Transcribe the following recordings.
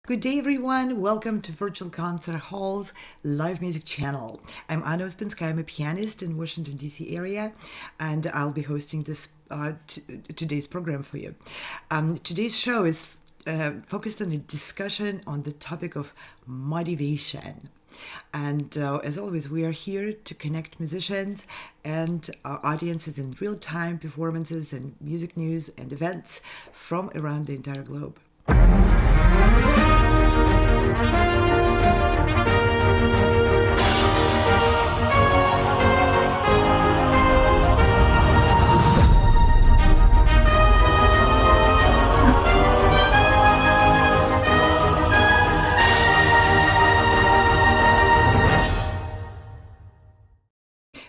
Good day, everyone. Welcome to Virtual Concert Hall's live music channel. I'm Anna Ouspenskaya. I'm a pianist in Washington, D.C. area, and I'll be hosting this today's program for you. Today's show is focused on a discussion on the topic of motivation. And as always, we are here to connect musicians and audiences in real-time performances and music news and events from around the entire globe.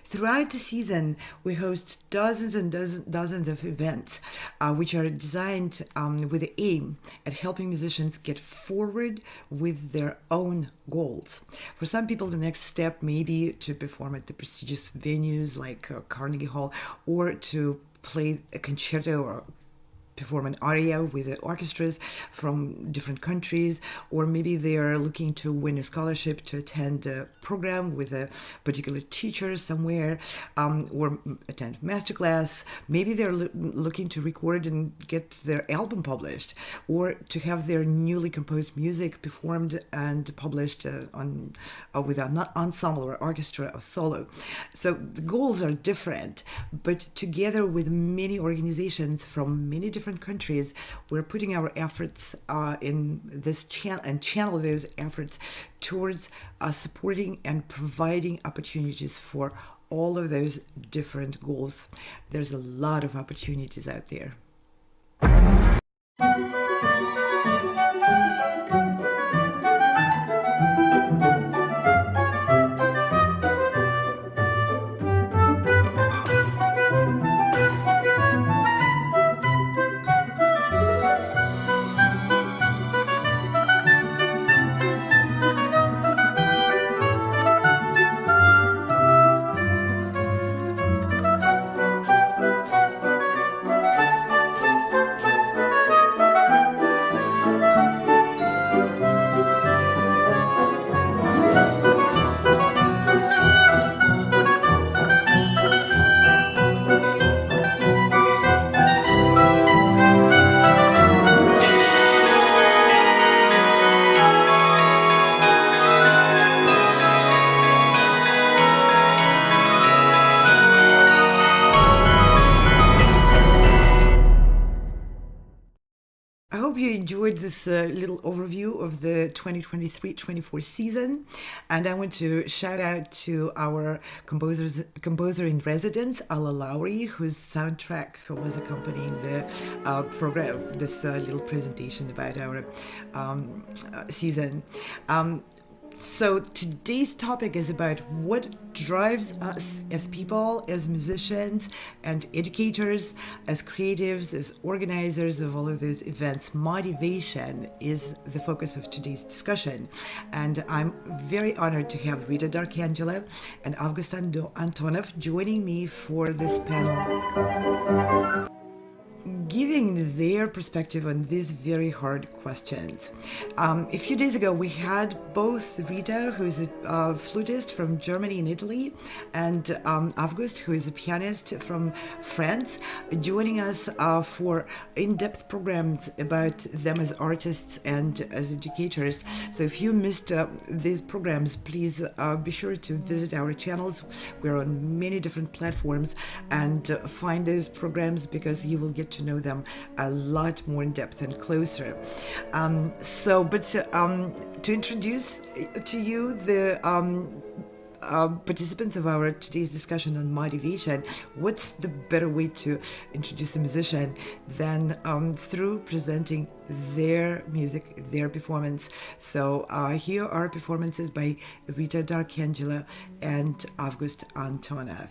Throughout the season, we host dozens and dozens of events, which are designed with the aim at helping musicians get forward with their own goals. For some people, the next step may be to perform at the prestigious venues like Carnegie Hall, or to play a concerto or perform an aria with the orchestras from different countries, or maybe they are looking to win a scholarship to attend a program with a particular teacher somewhere, or attend masterclass. Maybe they're looking to record and get their album published, or to have their newly composed music performed and published with an ensemble or orchestra or solo. So the goals are different, but together with many organizations from many different countries, we're putting our efforts in this channel and channel those efforts towards supporting and providing opportunities for all of those different goals. There's a lot of opportunities out there. Enjoyed this little overview of the 2023-24 season, and I want to shout out to our composer in residence, Alla Lowry, whose soundtrack was accompanying the program, this little presentation about our season. So today's topic is about what drives us as people, as musicians and educators, as creatives, as organizers of all of those events. Motivation is the focus of today's discussion. And I'm very honored to have Rita D'Aracangelo and Avguste Antonov joining me for this panel, giving their perspective on these very hard questions. A few days ago, we had both Rita, who's a flutist from Germany and Italy, and Avguste, who is a pianist from France, joining us for in-depth programs about them as artists and as educators. So if you missed these programs, please be sure to visit our channels. We're on many different platforms, and find those programs, because you will get to know them a lot more in depth and closer. To introduce to you the participants of our today's discussion on motivation, what's the better way to introduce a musician than through presenting their music, their performance? So here are performances by Rita D'Aracangelo and Avguste Antonov.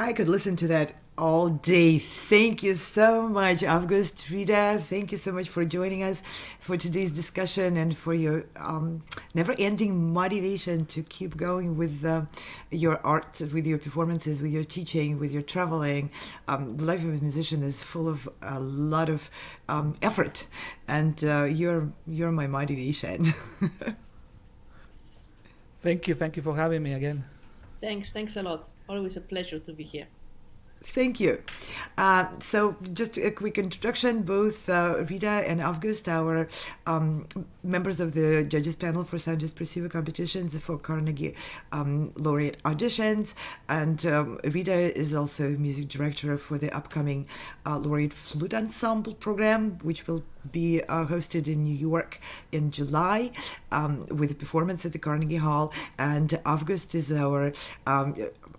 I could listen to that all day. Thank you so much, Avguste, Rita. Thank you so much for joining us for today's discussion and for your never-ending motivation to keep going with your art, with your performances, with your teaching, with your traveling. The life of a musician is full of a lot of effort, and you're my motivation. Thank you for having me again. Thanks a lot. Always a pleasure to be here. Thank you. So just a quick introduction. Both Rita and Avguste, our members of the judges panel for Sound Expressive competitions for Carnegie laureate auditions. And Rita is also music director for the upcoming laureate flute ensemble program, which will be hosted in New York in July with a performance at the Carnegie Hall. And Avguste is our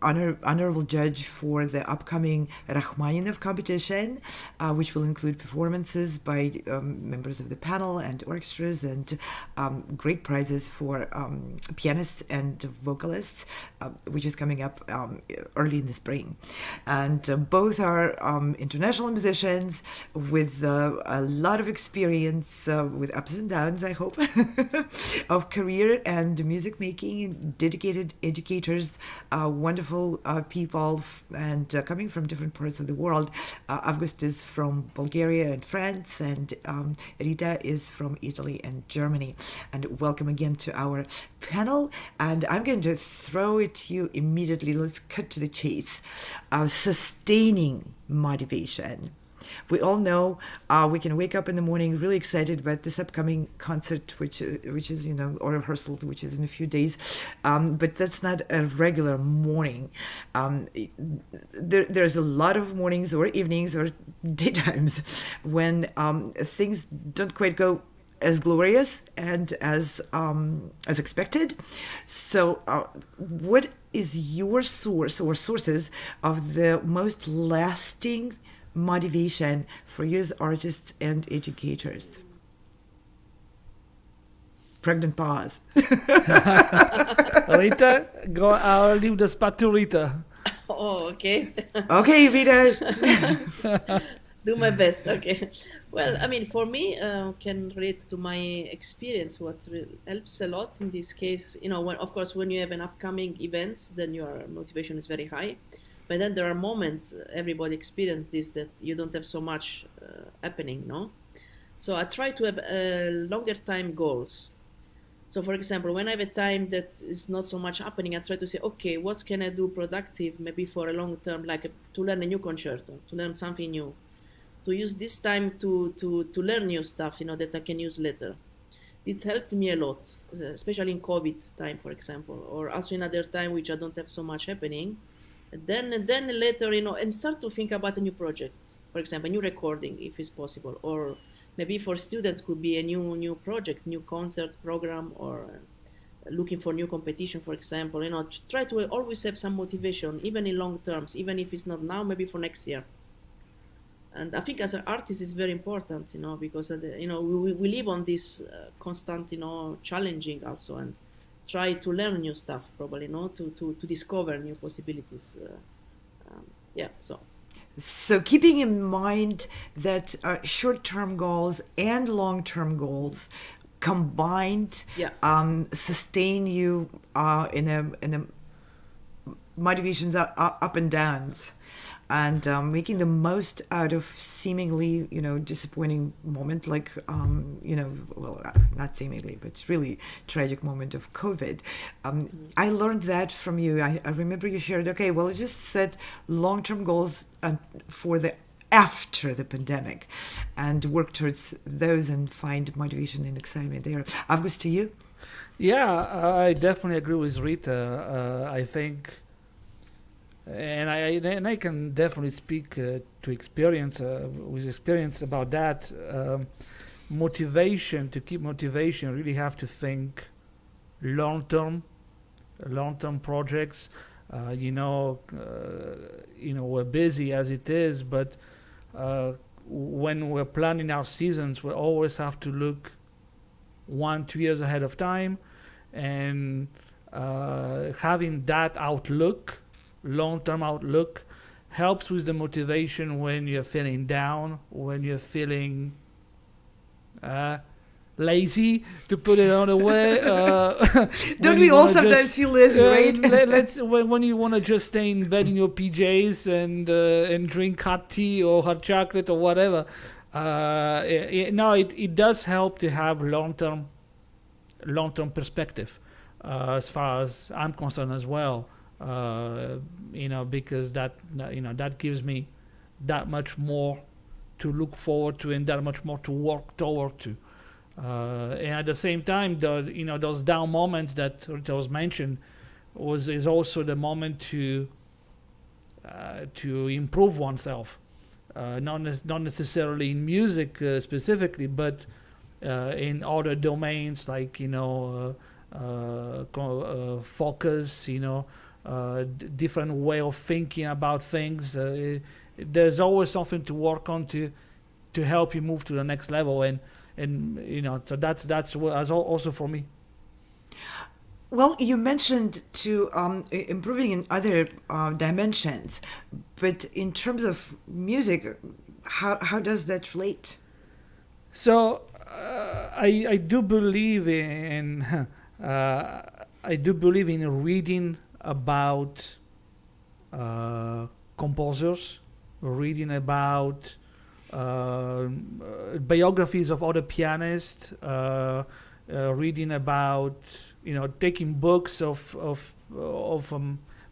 honorable judge for the upcoming Rachmaninoff competition, which will include performances by members of the panel and orchestras, and great prizes for pianists and vocalists, which is coming up early in the spring. And both are international musicians with a lot of experience with ups and downs, I hope, of career and music making, dedicated educators, wonderful people, and coming from different parts of the world. Avguste is from Bulgaria and France, and Rita is from Italy and Germany. And welcome again to our panel. And I'm going to throw it to you immediately. Let's cut to the chase. Sustaining motivation. We all know we can wake up in the morning really excited about this upcoming concert, which is, or rehearsal, which is in a few days. But that's not a regular morning. There's a lot of mornings or evenings or daytimes when things don't quite go as glorious and as expected. So what is your source or sources of the most lasting motivation for you as artists and educators? Pregnant pause. Rita, go. I'll leave the spot to Rita. Oh, okay. Okay, Rita. Do my best. Okay. Well, I mean, for me, can relate to my experience. What helps a lot in this case, when you have an upcoming events, then your motivation is very high. But then there are moments, everybody experiences this, that you don't have so much happening, no? So I try to have longer time goals. So for example, when I have a time that is not so much happening, I try to say, okay, what can I do productive, maybe for a long term, like to learn a new concerto, to learn something new, to use this time to learn new stuff, that I can use later. This helped me a lot, especially in COVID time, for example, or also in other time which I don't have so much happening. Then later, and start to think about a new project, for example, a new recording, if it's possible, or maybe for students could be a new project, new concert program, or looking for new competition, for example. Try to always have some motivation, even in long terms, even if it's not now, maybe for next year. And I think as an artist, it's very important, because we live on this constant, challenging also, and try to learn new stuff, probably, to discover new possibilities. So keeping in mind that short-term goals and long-term goals combined sustain you in a motivations up and downs, and making the most out of seemingly, disappointing moment, like, not seemingly, but really tragic moment of COVID. I learned that from you. I remember you shared, okay, well, let's just set long-term goals for the after the pandemic and work towards those and find motivation and excitement there. Avguste, to you? Yeah, I definitely agree with Rita. I think, and I can definitely speak to experience about that. Motivation, to keep motivation, really have to think long-term projects. We're busy as it is, but when we're planning our seasons, we always have to look 1-2 years ahead of time, and having that outlook, long-term outlook, helps with the motivation when you're feeling down, when you're feeling lazy, to put it on a way. Don't we all sometimes feel lazy, right? Let's when you want to just stay in bed in your PJs and drink hot tea or hot chocolate or whatever. It does help to have long-term perspective, as far as I'm concerned as well. Because that gives me that much more to look forward to and that much more to work toward to. And at the same time, those down moments that Rita was mentioned is also the moment to improve oneself, not necessarily in music specifically, but in other domains like focus, different way of thinking about things. There's always something to work on to help you move to the next level, and so that's also for me. Well, you mentioned to improving in other dimensions, but in terms of music, how does that relate? So I do believe in reading about composers, reading about biographies of other pianists, reading about, taking books of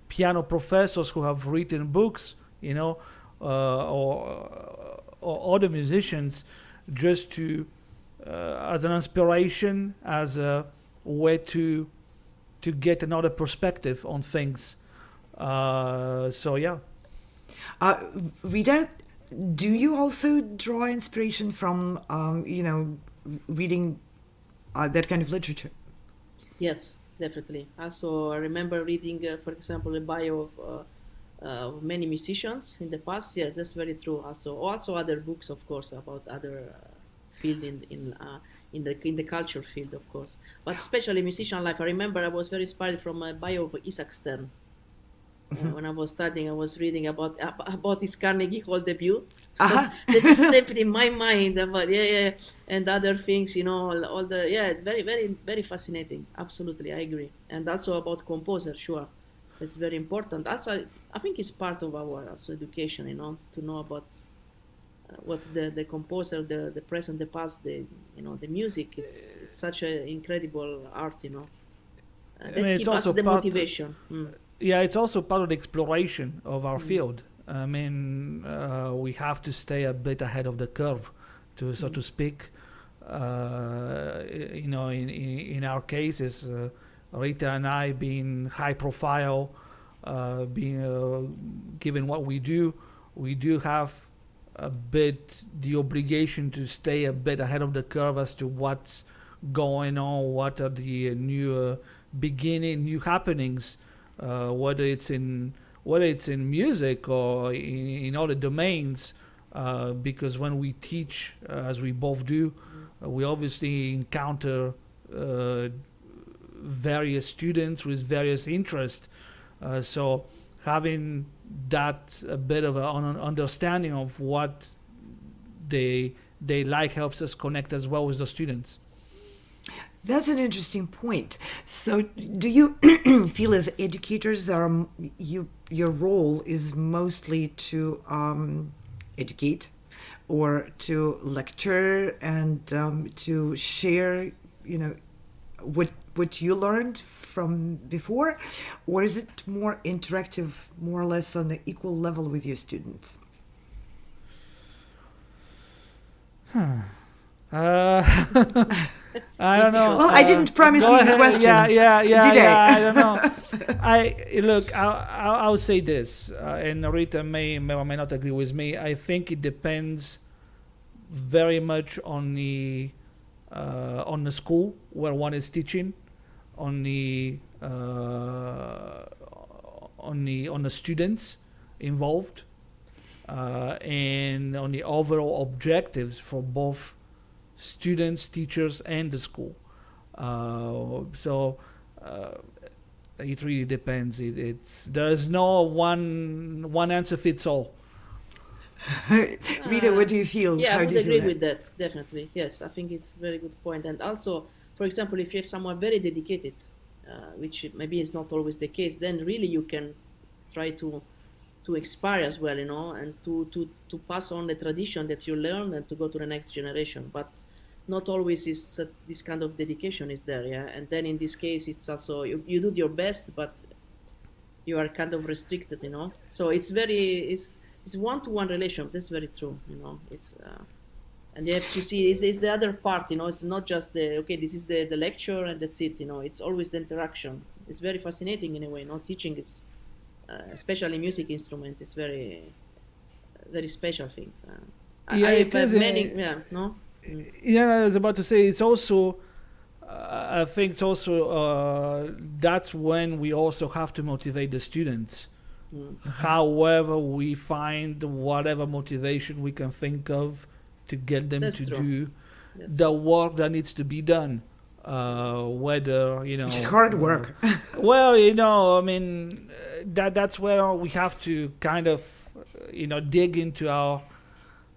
piano professors who have written books, or other musicians, just to as an inspiration, as a way to get another perspective on things. So yeah. Rita, do you also draw inspiration from reading that kind of literature? Yes, definitely. Also, I remember reading, for example, a bio of many musicians in the past. Yes, that's very true. Also other books, of course, about other field in the culture field, of course, but especially musician life. I remember I was very inspired from a bio of Isaac Stern. When I was studying, I was reading about his Carnegie Hall debut. That stepped in my mind about and other things, all the it's very, very, very fascinating. Absolutely, I agree. And also about composer, sure, it's very important. Also, I think it's part of our education, to know about what the composer, the present, the past, the music. It's such an incredible art, that gives us the motivation. Yeah, it's also part of the exploration of our field. I mean, we have to stay a bit ahead of the curve, so to speak. In our cases, Rita and I, being high profile, given what we do have a bit the obligation to stay a bit ahead of the curve as to what's going on, what are the new happenings. Whether it's in music or in other domains, because when we teach, as we both do, we obviously encounter various students with various interests. So having that a bit of an understanding of what they like helps us connect as well with the students. That's an interesting point. So do you feel as educators your role is mostly to educate or to lecture and to share, what you learned from before, or is it more interactive, more or less on an equal level with your students? I don't know. Well, I didn't promise easy questions. Yeah. Did I? I don't know. I'll say this, and Rita may or may not agree with me. I think it depends very much on the school where one is teaching, on the students involved, and on the overall objectives for both students, teachers, and the school. it really depends. There's no one answer fits all. Rita, what do you feel? Yeah, I How would do you feel agree with that, definitely. Yes, I think it's a very good point. And also, for example, if you have someone very dedicated, which maybe is not always the case, then really you can try to inspire as well, and to pass on the tradition that you learned and to go to the next generation. But not always is this kind of dedication is there, yeah. And then in this case, it's also you do your best, but you are kind of restricted, So it's one-to-one relation. That's very true, It's and you have to see is the other part, It's not just this is the lecture and that's it, It's always the interaction. It's very fascinating in a way. Teaching is, especially music instrument, is very very special thing. Yeah, I've it had is, many, yeah, no. Yeah, I was about to say it's also. I think it's also that's when we also have to motivate the students. However, we find whatever motivation we can think of to get them That's to true. do Yes. the work that needs to be done. Whether It's hard work. well, I mean, that's where we have to kind of, dig into our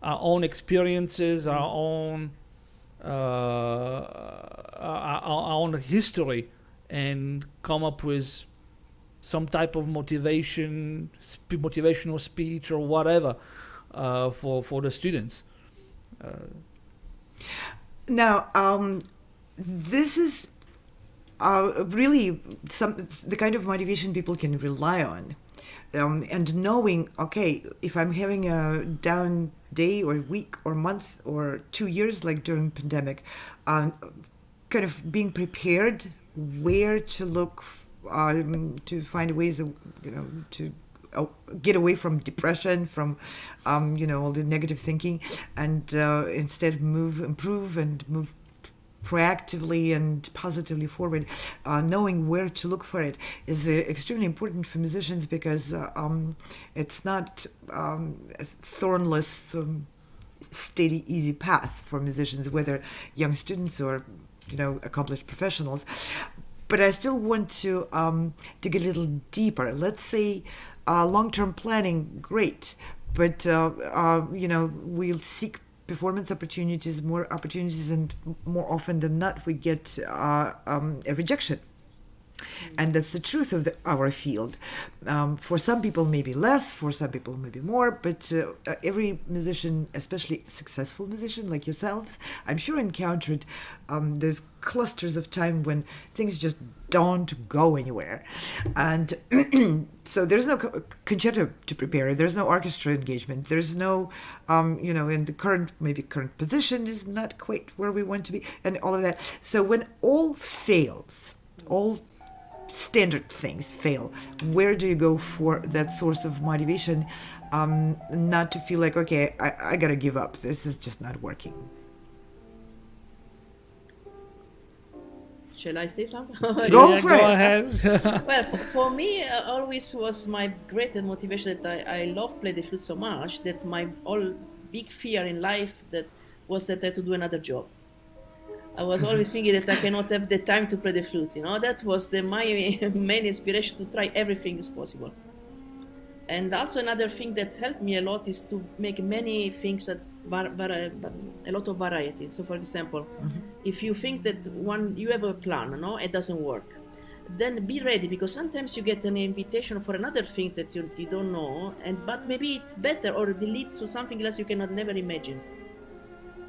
own experiences, our own history, and come up with some type of motivational speech or whatever for the students. Now, this is really the kind of motivation people can rely on. And knowing, okay, if I'm having a down day or week or month or 2 years, like during pandemic, kind of being prepared where to look to find ways of, to get away from depression, from, all the negative thinking, and instead improve and move proactively and positively forward. Knowing where to look for it is extremely important for musicians, because it's not a thornless, steady, easy path for musicians, whether young students or accomplished professionals. But I still want to dig a little deeper. Let's say long-term planning, great, but we'll seek performance opportunities, more opportunities, and more often than not, we get a rejection. And that's the truth of our field. For some people, maybe less. For some people, maybe more. But every musician, especially successful musician like yourselves, I'm sure encountered those clusters of time when things just don't go anywhere. And so there's no concerto to prepare. There's no orchestra engagement. There's no, in the current position is not quite where we want to be, and all of that. So when all fails, all standard things fail, where do you go for that source of motivation, not to feel like, okay, I gotta give up, this is just not working? Shall I say something? Go for it. Go ahead. Well, for me, always was my greatest motivation that I love play the flute so much that my all big fear in life was that I had to do another job. I was always thinking that I cannot have the time to play the flute. That was my main inspiration to try everything as possible. And also another thing that helped me a lot is to make many things a lot of variety. So, for example, if you think that you have a plan, it doesn't work, then be ready, because sometimes you get an invitation for another things that you don't know, but maybe it's better, or it leads to something else you cannot never imagine.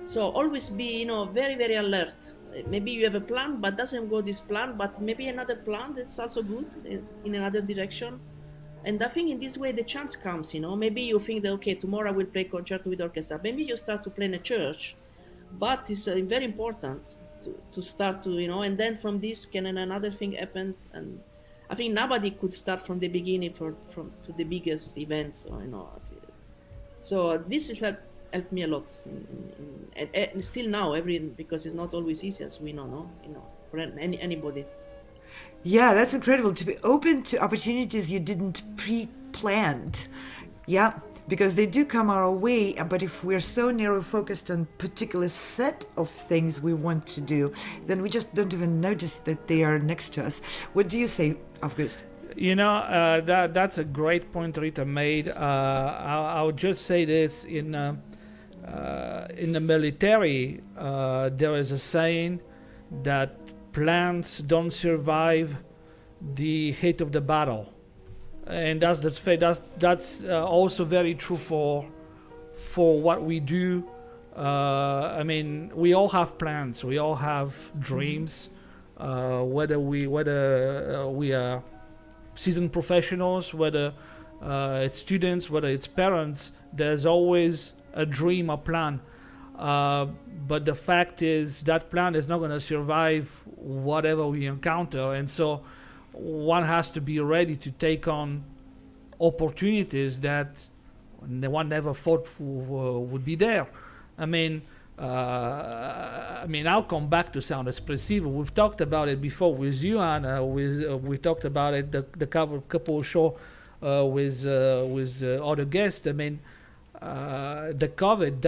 So always be, very, very alert. Maybe you have a plan, but doesn't go this plan, but maybe another plan that's also good in another direction. And I think in this way the chance comes, Maybe you think that, okay, tomorrow I will play concerto with orchestra. Maybe you start to play in a church, but it's very important to start to, and then from this can another thing happen. And I think nobody could start from the beginning from to the biggest events, So this is helped me a lot, and still now, because it's not always easy, as we know, for anybody. Yeah, that's incredible, to be open to opportunities you didn't pre-planned. Yeah, because they do come our way, but if we're so narrow focused on particular set of things we want to do, then we just don't even notice that they are next to us. What do you say, Avguste? That's a great point Rita made. I would just say this: in the military, there is a saying that plans don't survive the heat of the battle, and that's also very true for what we do. I mean, we all have plans, we all have dreams, whether we are seasoned professionals, whether it's students, whether it's parents. There's always a dream, a plan, but the fact is that plan is not going to survive whatever we encounter, and so one has to be ready to take on opportunities that one never thought would be there. I mean, I'll come back to Sound Espressivo. We've talked about it before with you, Anna. We talked about it the couple of show with other guests. I mean, the COVID,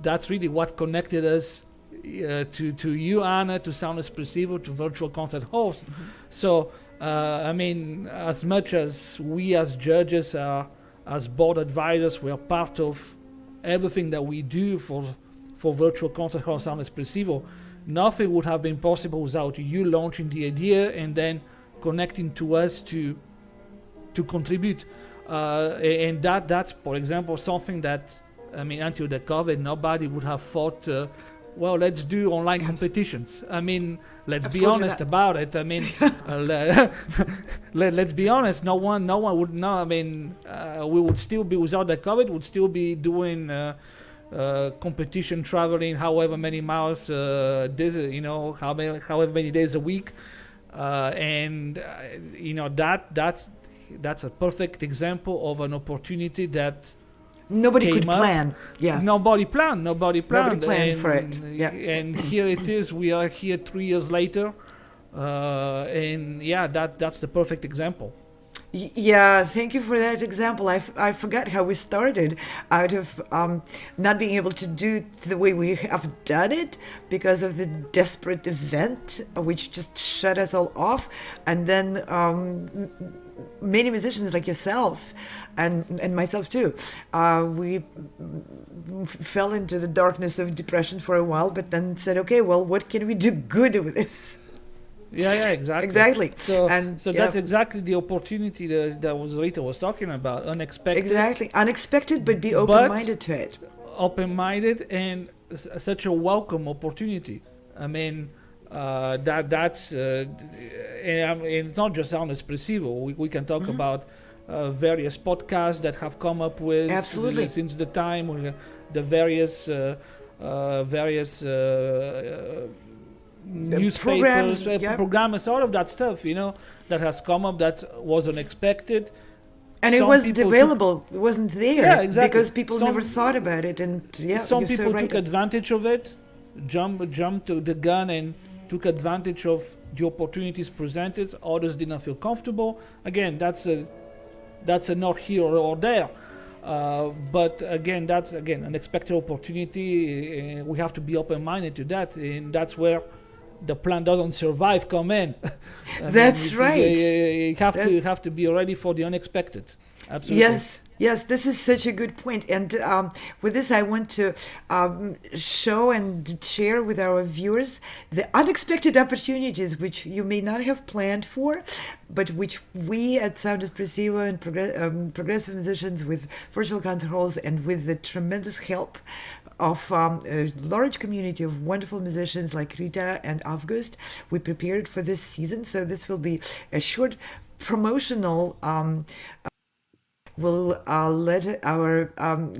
that's really what connected us to you, Anna, to Sound Espressivo, to virtual concert halls. Mm-hmm. So, I mean, as much as we as judges are, as board advisors, we are part of everything that we do for virtual concert hall Sound Espressivo. Nothing would have been possible without you launching the idea and then connecting to us to contribute. And that's, for example, something that, I mean, until the COVID, nobody would have thought, well, let's do online competitions. I mean, let's be honest about it. I mean, let's be honest. No one would know. I mean, we would still be, without the COVID, would still be doing competition, traveling however many miles, however many days a week, and that's a perfect example of an opportunity that nobody could plan. Yeah. Nobody planned for it. Yeah. And here it is. We are here 3 years later, and that's the perfect example. Yeah, thank you for that example. I forgot how we started out of not being able to do it the way we have done it because of the desperate event, which just shut us all off. And then many musicians like yourself and myself too, we fell into the darkness of depression for a while, but then said, okay, well, what can we do good with this? Yeah, exactly. So that's exactly the opportunity that Rita was talking about. Unexpected. Exactly, unexpected, but be open-minded to it. Open-minded and such a welcome opportunity. I mean, that's and it's not just Sound Espressivo. We can talk about various podcasts that have come up with absolutely since the time, the various newspapers, programs, all of that stuff, that has come up that was unexpected. And it wasn't available, it wasn't there. Yeah, exactly. Because people never thought about it. And some people took advantage of it, jumped to the gun and took advantage of the opportunities presented. Others did not feel comfortable. Again, that's a not here or there. But again, that's an unexpected opportunity. We have to be open-minded to that, and that's where the plan doesn't survive come in. That's right. You have to be ready for the unexpected. Absolutely. Yes, this is such a good point. And with this, I want to show and share with our viewers the unexpected opportunities which you may not have planned for, but which we at Sound Espressivo and progressive musicians with virtual concert halls and with the tremendous help of a large community of wonderful musicians like Rita and Avguste, we prepared for this season. So this will be a short promotional we'll let our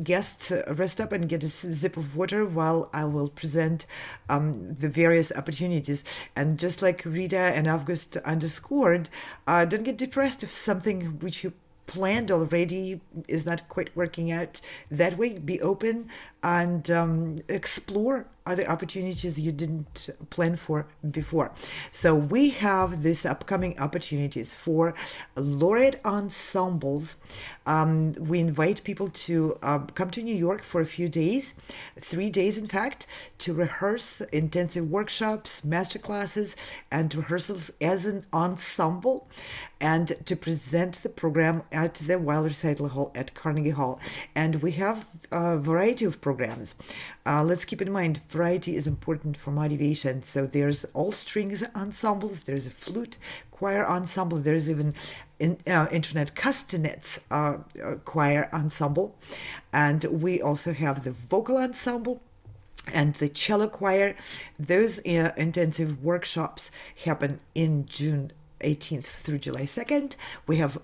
guests rest up and get a sip of water while I will present the various opportunities. And just like Rita and Avguste underscored, don't get depressed if something which you planned already is not quite working out that way. Be open and explore other opportunities you didn't plan for before. So we have these upcoming opportunities for laureate ensembles. We invite people to come to New York for a few days, 3 days in fact, to rehearse intensive workshops, masterclasses, and rehearsals as an ensemble, and to present the program at the Weil Recital Hall at Carnegie Hall. And we have a variety of programs. Let's keep in mind, variety is important for motivation. So there's all strings ensembles, there's a flute choir ensemble, there's even internet castanets choir ensemble, and we also have the vocal ensemble and the cello choir. Those intensive workshops happen in June 18th through July 2nd. We have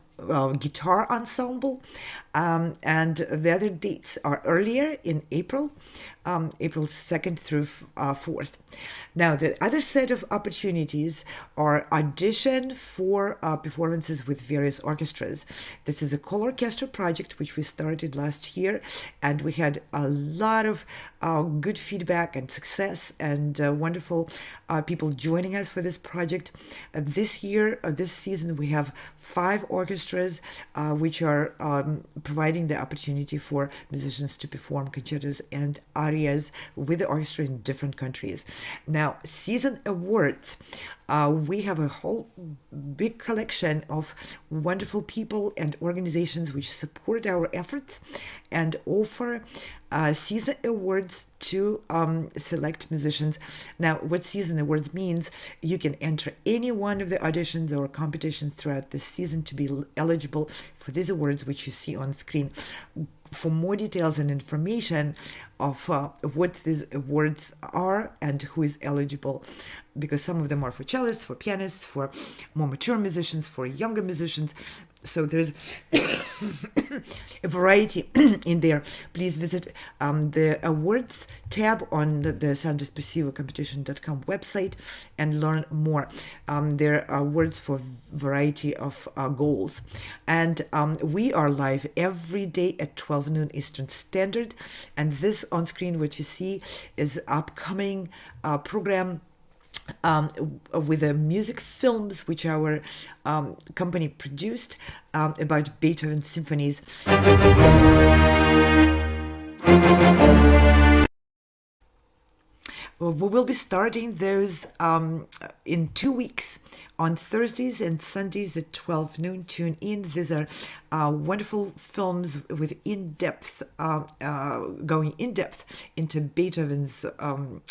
guitar ensemble, and the other dates are earlier in April, April 2nd through 4th. Now, the other set of opportunities are audition for performances with various orchestras. This is a call orchestra project which we started last year, and we had a lot of good feedback and success, and wonderful people joining us for this project. This year, this season, we have 5 orchestras which are providing the opportunity for musicians to perform concertos and arias with the orchestra in different countries. Now, season awards. We have a whole big collection of wonderful people and organizations which support our efforts and offer season awards to select musicians. Now, what season awards means, you can enter any one of the auditions or competitions throughout the season to be eligible for these awards, which you see on screen. For more details and information of what these awards are and who is eligible, because some of them are for cellists, for pianists, for more mature musicians, for younger musicians. So there's a variety in there. Please visit the awards tab on the soundexpressivocompetition.com website and learn more. There are awards for variety of goals. And we are live every day at 12 noon Eastern Standard. And this on screen, what you see is upcoming program with the music films which our company produced about Beethoven symphonies. We will be starting those in 2 weeks on Thursdays and Sundays at 12 noon. Tune in. These are wonderful films with going in depth into Beethoven's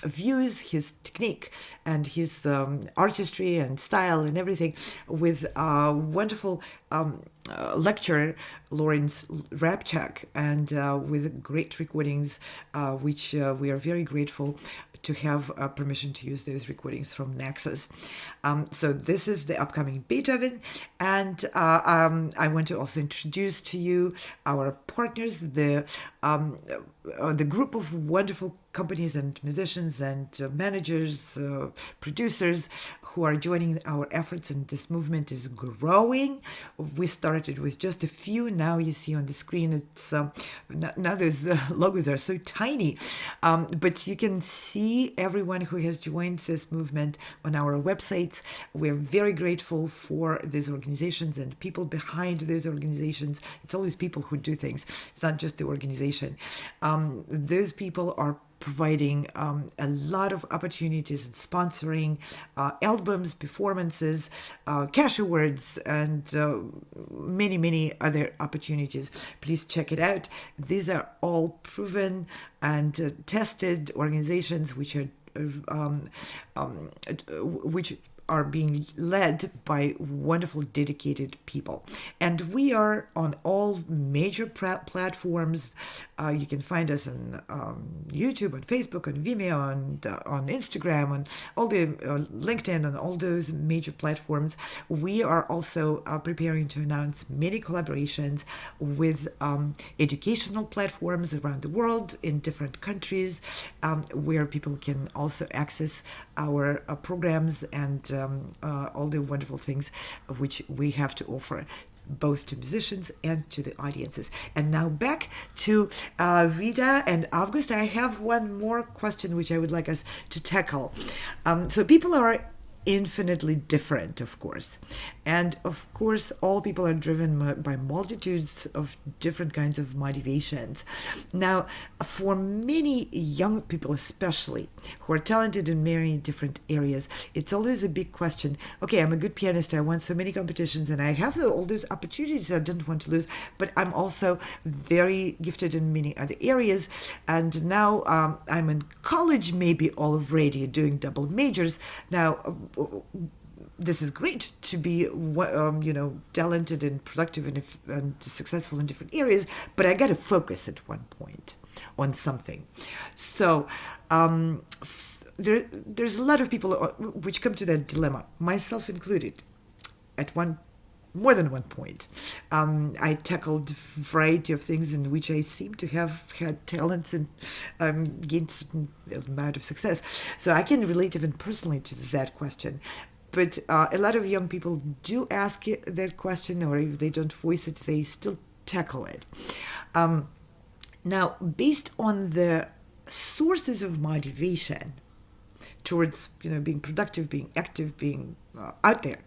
views, his technique, and his artistry and style and everything, with wonderful lecturer Lawrence Rabchak, and with great recordings, which we are very grateful to have permission to use those recordings from Naxos. So this is the upcoming Beethoven, and I want to also introduce to you our partners, the group of wonderful companies and musicians and managers, producers who are joining our efforts, and this movement is growing. We started with just a few. Now you see on the screen, it's now those logos are so tiny, but you can see everyone who has joined this movement on our websites. We're very grateful for these organizations and people behind those organizations. It's always people who do things. It's not just the organization. Those people are providing a lot of opportunities and sponsoring albums, performances, cash awards, and many other opportunities. Please check it out. These are all proven and tested organizations which are being led by wonderful, dedicated people. And we are on all major platforms. You can find us on YouTube, on Facebook, on Vimeo, on Instagram, on all the LinkedIn, on all those major platforms. We are also preparing to announce many collaborations with educational platforms around the world in different countries, where people can also access our programs and all the wonderful things which we have to offer. both to musicians and to the audiences. And now back to Rita and Avguste. I have one more question which I would like us to tackle. So people are infinitely different, of course. And of course, all people are driven by multitudes of different kinds of motivations. Now, for many young people, especially, who are talented in many different areas, it's always a big question. Okay, I'm a good pianist. I won so many competitions and I have all these opportunities I don't want to lose, but I'm also very gifted in many other areas. And now I'm in college, maybe already doing double majors. Now, this is great to be, talented and productive and successful in different areas, but I got to focus at one point on something. So there's a lot of people which come to that dilemma, myself included, at more than one point. I tackled a variety of things in which I seem to have had talents and gained some amount of success. So I can relate even personally to that question. But a lot of young people do ask that question, or if they don't voice it, they still tackle it. Now, based on the sources of motivation towards being productive, being active, being out there,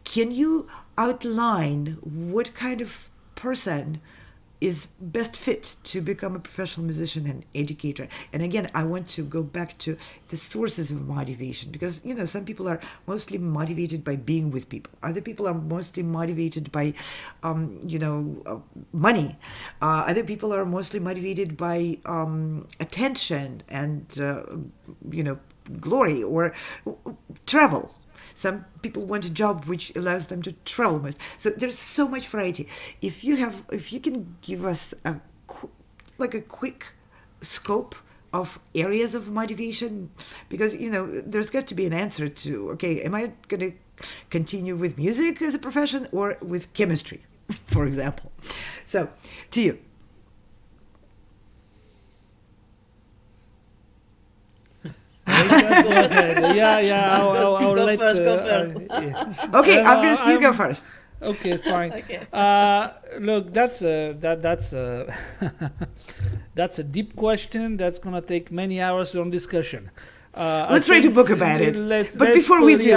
can you outline what kind of person is best fit to become a professional musician and educator? And again, I want to go back to the sources of motivation, because some people are mostly motivated by being with people. Other people are mostly motivated by money. Other people are mostly motivated by attention and glory or travel. Some people want a job which allows them to travel most. So there's so much variety. If you can give us a quick scope of areas of motivation, because there's got to be an answer to, okay, am I going to continue with music as a profession or with chemistry, for example? So to you. I'll Go let, first, go first. Okay, Avguste, you go first. Okay, fine. Okay. Look, that's that's a deep question. That's gonna take many hours on discussion. Let's write a book about it. But before we do,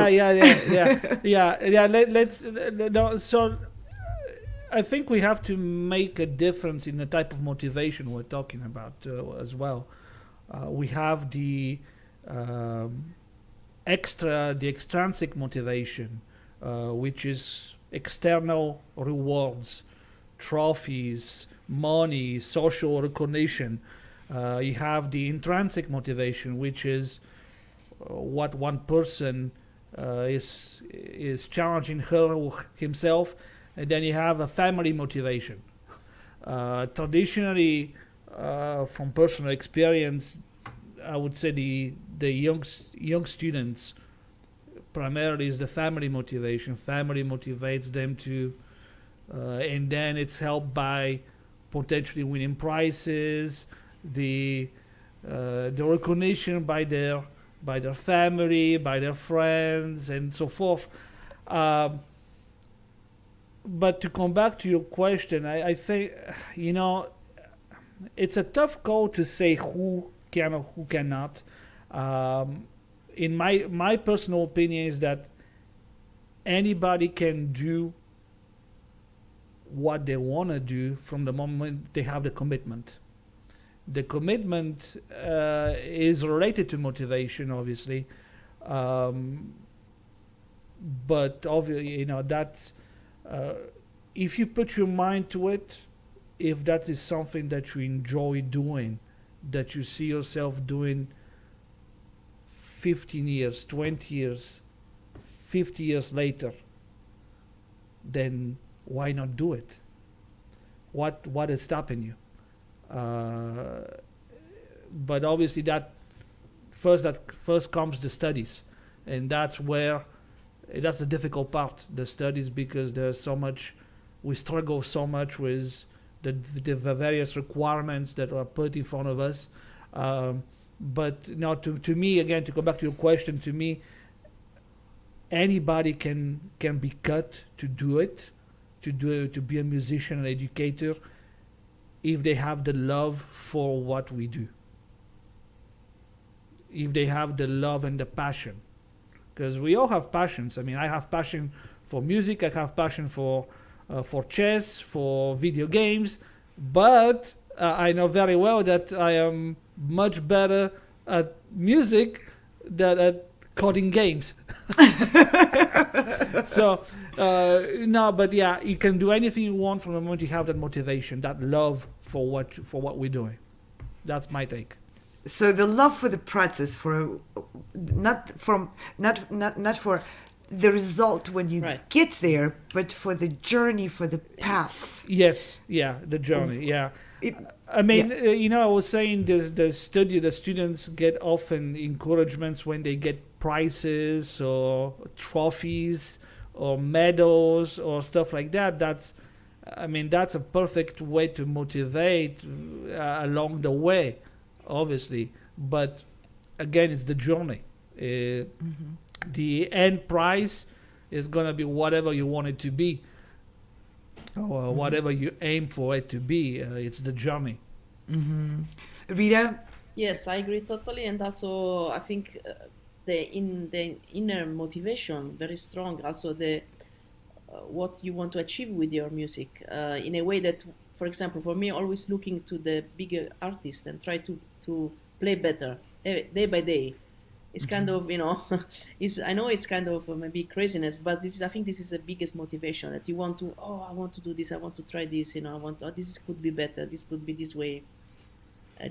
So I think we have to make a difference in the type of motivation we're talking about as well. We have the extrinsic motivation, which is external rewards, trophies, money, social recognition. You have the intrinsic motivation, which is what one person is challenging her or himself, and then you have a family motivation. Traditionally, from personal experience, I would say the young students primarily is the family motivation. Family motivates them to, and then it's helped by potentially winning prizes, the recognition by their family, by their friends, and so forth. But to come back to your question, I think it's a tough call to say who can or who cannot. In my personal opinion is that anybody can do what they want to do from the moment they have the commitment. The commitment is related to motivation, obviously, but obviously, that's if you put your mind to it, if that is something that you enjoy doing, that you see yourself doing 15 years, 20 years, 50 years later, then why not do it? What is stopping you? But obviously that first comes the studies, and that's the difficult part, the studies, because there's so much, we struggle so much with the various requirements that are put in front of us. But to me, again, to go back to your question, to me, anybody can be cut to do it, to be a musician and educator if they have the love for what we do, if they have the love and the passion, because we all have passions. I mean, I have passion for music, I have passion for chess, for video games, but I know very well that I am much better at music than at coding games. So no, but yeah, you can do anything you want from the moment you have that motivation, that love for what we're doing. That's my take. So the love for the process, for not for the result when you get there, but for the journey, for the path. Yes, yeah, the journey, yeah. I mean, I was saying the students get often encouragements when they get prizes or trophies or medals or stuff like that. That's a perfect way to motivate along the way, obviously. But again, it's the journey. The end prize is gonna be whatever you want it to be, or whatever you aim for it to be. It's the journey. Rita? Yes, I agree totally, and also I think the inner motivation very strong. Also the what you want to achieve with your music in a way that, for example, for me, always looking to the bigger artist and try to play better day by day. It's kind of, I know it's kind of maybe craziness, but I think this is the biggest motivation, that you want to, I want to do this, I want to try this, this could be better, this could be this way.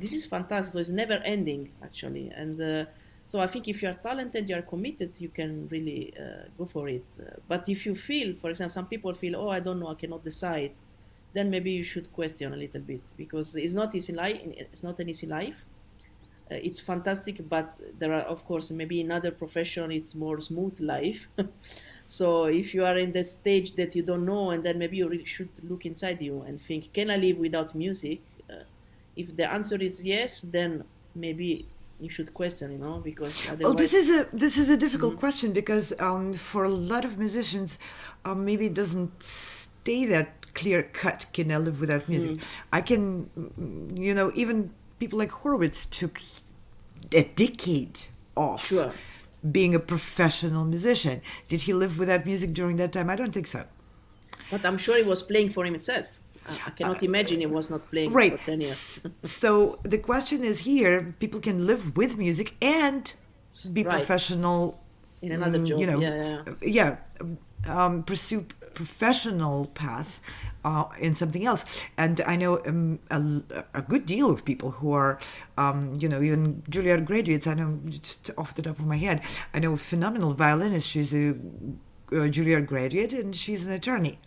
This is fantastic. So it's never ending, actually. And so I think if you are talented, you are committed, you can really go for it. But if you feel, for example, some people feel, I don't know, I cannot decide, then maybe you should question a little bit, because it's not easy life. It's not an easy life. It's fantastic, but there are, of course, maybe in other profession, it's more smooth life. So if you are in the stage that you don't know, and then maybe you really should look inside you and think, can I live without music? If the answer is yes, then maybe you should question, because otherwise... Well, this is a difficult question, because for a lot of musicians, maybe it doesn't stay that clear cut. Can I live without music? I can, even people like Horowitz took a decade off being a professional musician. Did he live without music during that time? I don't think so. But I'm sure he was playing for himself. I cannot imagine he was not playing for 10 years. So the question is here, people can live with music and be professional in another job. Pursue professional path in something else. And I know a good deal of people who are, even Juilliard graduates. I know just off the top of my head, I know a phenomenal violinist. She's a Juilliard graduate and she's an attorney.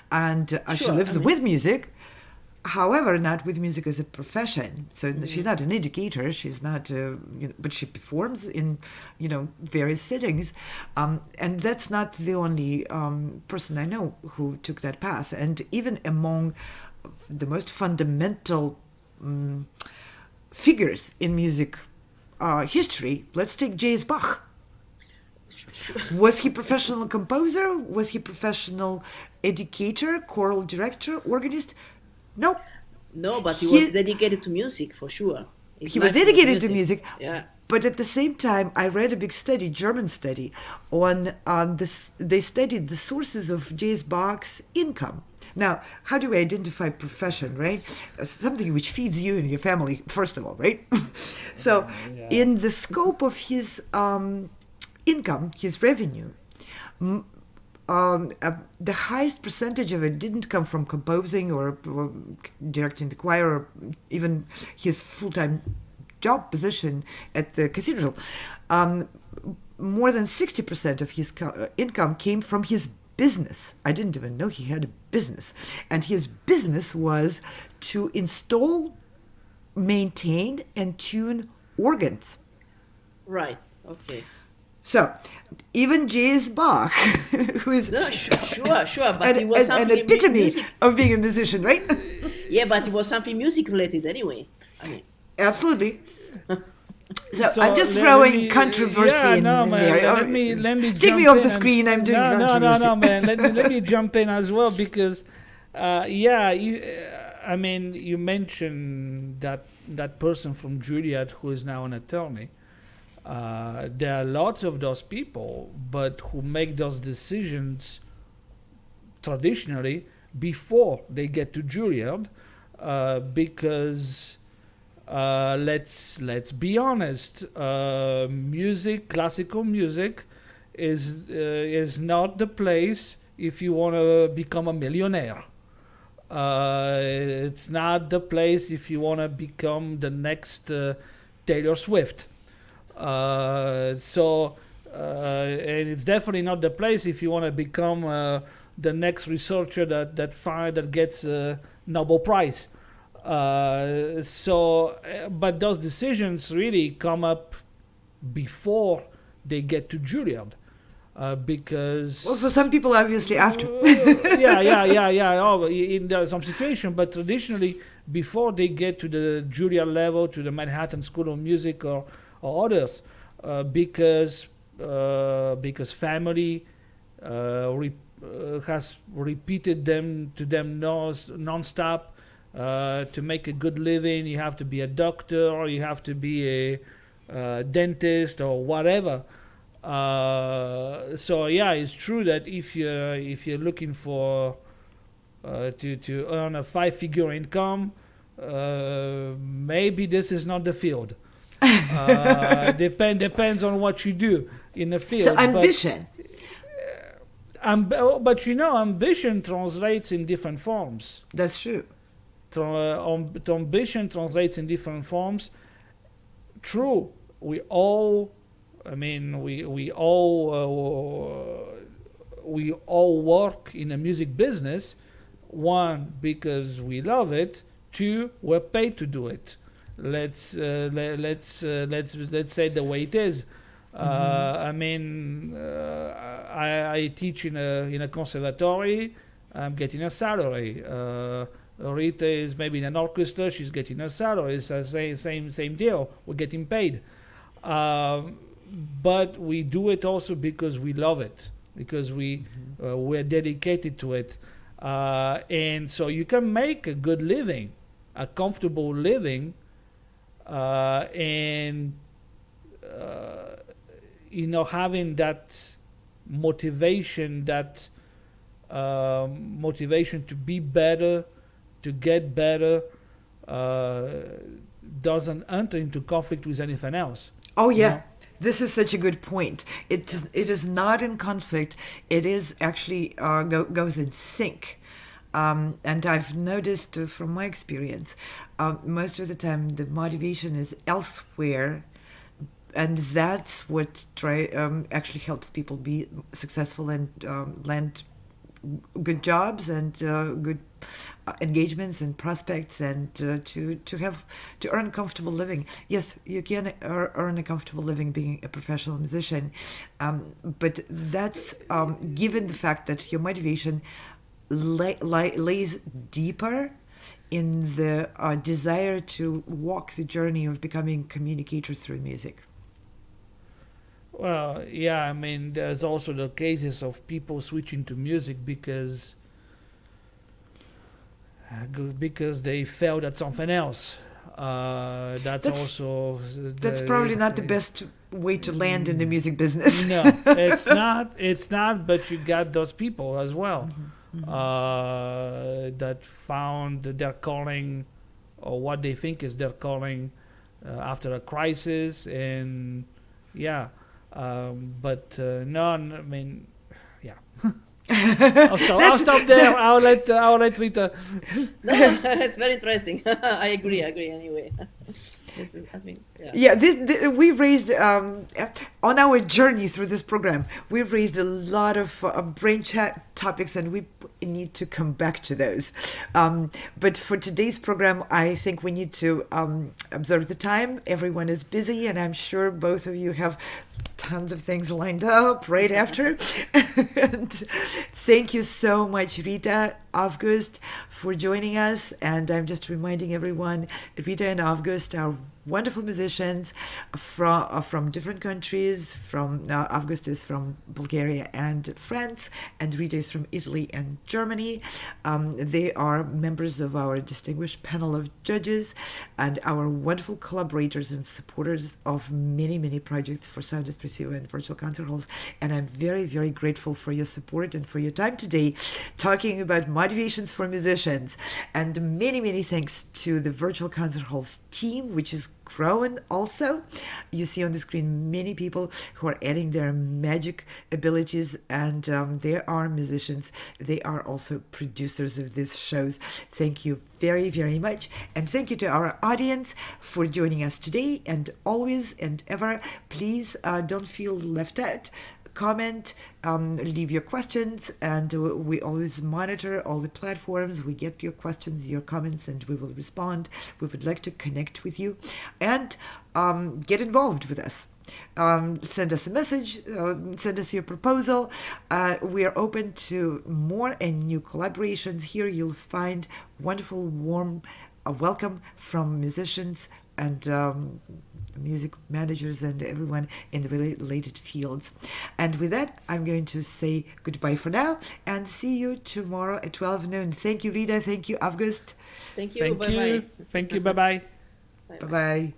And she lives with music, however, not with music as a profession. So she's not an educator. She's not, but she performs in, various settings. And that's not the only person I know who took that path. And even among the most fundamental figures in music history, let's take J.S. Bach. Was he professional composer? Was he professional educator, choral director, organist? No. No, but he was dedicated to music, for sure. He was dedicated to music. Yeah. But at the same time, I read a big study, German study, on this. They studied the sources of J.S. Bach's income. Now, how do we identify profession, right? Something which feeds you and your family, first of all, right? So, in the scope of his income, his revenue, the highest percentage of it didn't come from composing or directing the choir or even his full-time job position at the cathedral. More than 60% of his income came from his business. I didn't even know he had a business. And his business was to install, maintain, and tune organs. Right, okay. So, even J.S. Bach, who is sure, but it was something an epitome of being a musician, right? Yeah, but it was something music related anyway. Absolutely. So I'm just let throwing me- controversy yeah, in no, man. there. Let me Take jump me off in the and screen. I'm doing controversy. no, man. Let me jump in as well because, yeah, I mean, you mentioned that person from Juilliard who is now an attorney. There are lots of those people, but who make those decisions traditionally before they get to Juilliard, because let's be honest, classical music is not the place if you want to become a millionaire. It's not the place if you want to become the next Taylor Swift. And it's definitely not the place if you want to become the next researcher that gets a Nobel Prize. But those decisions really come up before they get to Juilliard, because Well, for some people, obviously after. yeah. Oh, in some situation, but traditionally before they get to the Juilliard level, to the Manhattan School of Music or others, because family has repeated them to them non-stop. To make a good living, you have to be a doctor, or you have to be a dentist, or whatever. So yeah, it's true that if you're looking for to earn a 5-figure income, maybe this is not the field. Depends on what you do in the field. So ambition. But ambition translates in different forms. That's true. Ambition translates in different forms. True, we all work in the music business. One, because we love it. Two, we're paid to do it. Let's say the way it is. I teach in a conservatory. I'm getting a salary. Rita is maybe in an orchestra. She's getting a salary. It's the same deal. We're getting paid. But we do it also because we love it, because we're dedicated to it. And so you can make a good living, a comfortable living, and having that motivation, motivation to be better, to get better, doesn't enter into conflict with anything else. Oh yeah, this is such a good point. It is not in conflict. It is actually goes in sync. And I've noticed from my experience, most of the time the motivation is elsewhere, and that's what actually helps people be successful and land good jobs and good engagements and prospects, and to earn a comfortable living. Yes, you can earn a comfortable living being a professional musician, but that's given the fact that your motivation lays deeper in the desire to walk the journey of becoming a communicator through music. Well, yeah, there's also the cases of people switching to music because they failed at something else. That's probably not the best way to land in the music business. No, it's not. It's not. But you got those people as well, that found their calling, or what they think is their calling, after a crisis, and yeah. But yeah. I'll stop there. I'll let Rita. No, it's very interesting. I agree anyway. We raised on our journey through this program, we raised a lot of brain chat topics, and we need to come back to those. But for today's program, I think we need to observe the time. Everyone is busy, and I'm sure both of you have tons of things lined up right after. And thank you so much, Rita. Avguste for joining us. And I'm just reminding everyone, Rita and Avguste are wonderful musicians from different countries. Avguste is from Bulgaria and France, and Rita is from Italy and Germany. They are members of our distinguished panel of judges and our wonderful collaborators and supporters of many, many projects for Sound Espressivo and virtual concert halls. And I'm very, very grateful for your support and for your time today talking about motivations for musicians. And many, many thanks to the virtual concert halls team, which is growing also. You see on the screen many people who are adding their magic abilities, and they are musicians. They are also producers of these shows. Thank you very, very much. And thank you to our audience for joining us today. And always and ever, please don't feel left out. Comment, leave your questions, and we always monitor all the platforms. We get your questions, your comments, and we will respond. We would like to connect with you and get involved with us. Send us a message, send us your proposal. We are open to more and new collaborations. Here you'll find wonderful, warm welcome from musicians and music managers and everyone in the related fields. And with that, I'm going to say goodbye for now and see you tomorrow at 12 noon. Thank you, Rita. Thank you, Avguste. Thank you. Thank Bye-bye. you. Thank you. Bye-bye. Bye-bye.